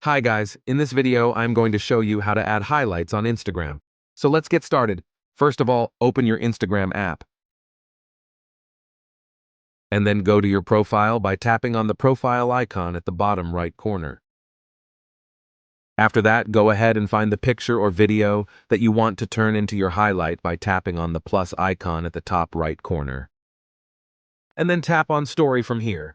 Hi guys, in this video I'm going to show you how to add highlights on Instagram. So let's get started. First of all, open your Instagram app. And then go to your profile by tapping on the profile icon at the bottom right corner. After that, go ahead and find the picture or video that you want to turn into your highlight by tapping on the plus icon at the top right corner. And then tap on Story from here.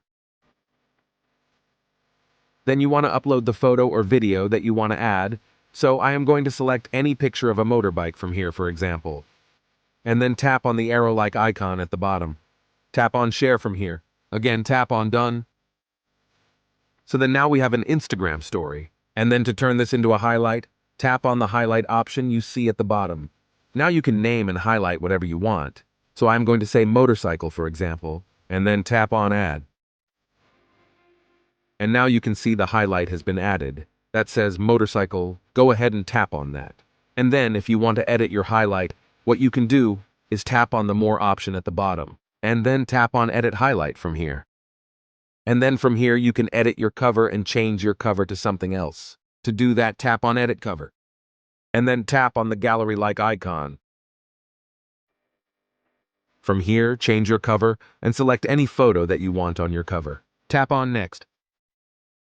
Then you want to upload the photo or video that you want to add, so I am going to select any picture of a motorbike from here, for example. And then tap on the arrow-like icon at the bottom. Tap on Share from here. Again, tap on Done. So then now we have an Instagram story. And then to turn this into a highlight, tap on the highlight option you see at the bottom. Now you can name and highlight whatever you want. So I'm going to say motorcycle, for example, and then tap on Add. And now you can see the highlight has been added. That says motorcycle. Go ahead and tap on that. And then if you want to edit your highlight, what you can do is tap on the More option at the bottom, and then tap on Edit Highlight from here. And then from here you can edit your cover and change your cover to something else. To do that, tap on Edit Cover. And then tap on the gallery-like icon. From here, change your cover and select any photo that you want on your cover. Tap on Next.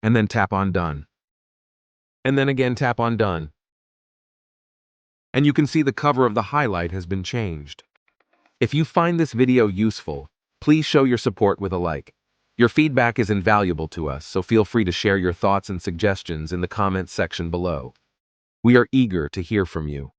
And then tap on Done. And then again tap on Done. And you can see the cover of the highlight has been changed. If you find this video useful, please show your support with a like. Your feedback is invaluable to us, so feel free to share your thoughts and suggestions in the comments section below. We are eager to hear from you.